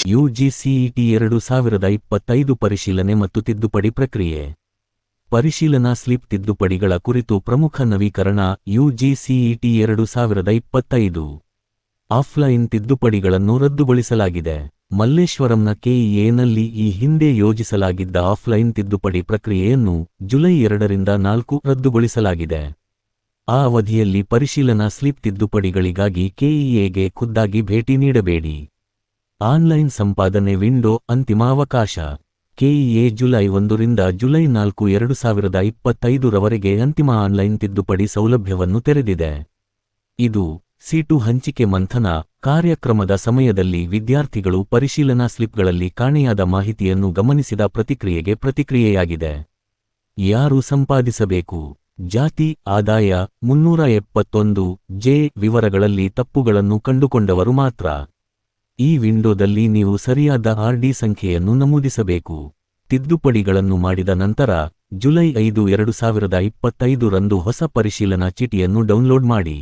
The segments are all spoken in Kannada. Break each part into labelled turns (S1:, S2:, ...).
S1: ಯುಜಿಸಿಇಟಿ 2025 ಪರಿಶೀಲನೆ ಮತ್ತು ತಿದ್ದುಪಡಿ ಪ್ರಕ್ರಿಯೆ. ಪರಿಶೀಲನಾ ಸ್ಲಿಪ್ ತಿದ್ದುಪಡಿಗಳ ಕುರಿತು ಪ್ರಮುಖ ನವೀಕರಣ. ಯುಜಿಸಿಇಟಿ 2025 ಆಫ್ಲೈನ್ ತಿದ್ದುಪಡಿಗಳನ್ನು ರದ್ದುಗೊಳಿಸಲಾಗಿದೆ. ಮಲ್ಲೇಶ್ವರಂನ ಕೆಇಎನಲ್ಲಿ ಈ ಹಿಂದೆ ಯೋಜಿಸಲಾಗಿದ್ದ ಆಫ್ಲೈನ್ ತಿದ್ದುಪಡಿ ಪ್ರಕ್ರಿಯೆಯನ್ನು ಜುಲೈ 2ರಿಂದ 4 ರದ್ದುಗೊಳಿಸಲಾಗಿದೆ. ಆ ಅವಧಿಯಲ್ಲಿ ಪರಿಶೀಲನಾ ಸ್ಲಿಪ್ ತಿದ್ದುಪಡಿಗಳಿಗಾಗಿ ಕೆಇಎಗೆ ಖುದ್ದಾಗಿ ಭೇಟಿ ನೀಡಬೇಡಿ. ಆನ್ಲೈನ್ ಸಂಪಾದನೆ ವಿಂಡೋ ಅಂತಿಮ ಅವಕಾಶ. ಕೆಇಎ ಜುಲೈ 1ರಿಂದ ಜುಲೈ 4, 2025 ರವರೆಗೆ ಅಂತಿಮ ಆನ್ಲೈನ್ ತಿದ್ದುಪಡಿ ಸೌಲಭ್ಯವನ್ನು ತೆರೆದಿದೆ. ಇದು ಸೀಟು ಹಂಚಿಕೆ ಮಂಥನ ಕಾರ್ಯಕ್ರಮದ ಸಮಯದಲ್ಲಿ ವಿದ್ಯಾರ್ಥಿಗಳು ಪರಿಶೀಲನಾ ಸ್ಲಿಪ್ಗಳಲ್ಲಿ ಕಾಣೆಯಾದ ಮಾಹಿತಿಯನ್ನು ಗಮನಿಸಿದ ಪ್ರತಿಕ್ರಿಯೆಗೆ ಪ್ರತಿಕ್ರಿಯೆಯಾಗಿದೆ. ಯಾರು ಸಂಪಾದಿಸಬೇಕು? ಜಾತಿ, ಆದಾಯ 371 ಜೆ ವಿವರಗಳಲ್ಲಿ ತಪ್ಪುಗಳನ್ನು ಕಂಡುಕೊಂಡವರು ಮಾತ್ರ. ಈ ವಿಂಡೋದಲ್ಲಿ ನೀವು ಸರಿಯಾದ ಆರ್ಡಿ ಸಂಖ್ಯೆಯನ್ನು ನಮೂದಿಸಬೇಕು. ತಿದ್ದುಪಡಿಗಳನ್ನು ಮಾಡಿದ ನಂತರ ಜುಲೈ 5, 2025 ರಂದು ಹೊಸ ಪರಿಶೀಲನಾ ಚೀಟಿಯನ್ನು ಡೌನ್ಲೋಡ್ ಮಾಡಿ.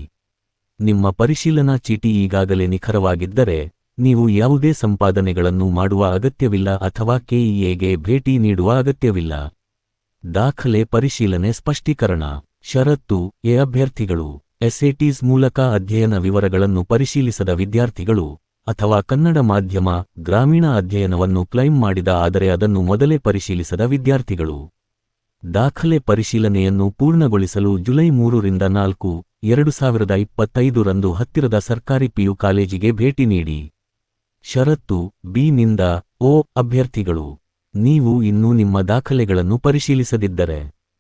S1: ನಿಮ್ಮ ಪರಿಶೀಲನಾ ಚೀಟಿ ಈಗಾಗಲೇ ನಿಖರವಾಗಿದ್ದರೆ ನೀವು ಯಾವುದೇ ಸಂಪಾದನೆಗಳನ್ನು ಮಾಡುವ ಅಗತ್ಯವಿಲ್ಲ ಅಥವಾ ಕೆಇಎಗೆ ಭೇಟಿ ನೀಡುವ ಅಗತ್ಯವಿಲ್ಲ. ದಾಖಲೆ ಪರಿಶೀಲನೆ ಸ್ಪಷ್ಟೀಕರಣ. ಷರತ್ತು ಎ ಅಭ್ಯರ್ಥಿಗಳು ಎಸ್ಎಟಿಸ್ ಮೂಲಕ ಅಧ್ಯಯನ ವಿವರಗಳನ್ನು ಪರಿಶೀಲಿಸದ ವಿದ್ಯಾರ್ಥಿಗಳು ಅಥವಾ ಕನ್ನಡ ಮಾಧ್ಯಮ ಗ್ರಾಮೀಣ ಅಧ್ಯಯನವನ್ನು ಕ್ಲೈಮ್ ಮಾಡಿದ ಆದರೆ ಅದನ್ನು ಮೊದಲೇ ಪರಿಶೀಲಿಸದ ವಿದ್ಯಾರ್ಥಿಗಳು. ದಾಖಲೆ ಪರಿಶೀಲನೆಯನ್ನು ಪೂರ್ಣಗೊಳಿಸಲು ಜುಲೈ 3ರಿಂದ 4, 2025 ರಂದು ಹತ್ತಿರದ ಸರ್ಕಾರಿ ಪಿಯು ಕಾಲೇಜಿಗೆ ಭೇಟಿ ನೀಡಿ. ಷರತ್ತು ಬಿ ನಿಂದ ಒ ಅಭ್ಯರ್ಥಿಗಳು ನೀವು ಇನ್ನೂ ನಿಮ್ಮ ದಾಖಲೆಗಳನ್ನು ಪರಿಶೀಲಿಸದಿದ್ದರೆ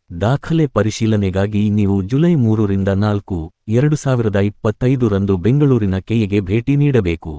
S1: ದಾಖಲೆ ಪರಿಶೀಲನೆಗಾಗಿ ನೀವು ಜುಲೈ 3ರಿಂದ 4, 2025 ರಂದು ಬೆಂಗಳೂರಿನ ಕೆಇಎಗೆ ಭೇಟಿ ನೀಡಬೇಕು.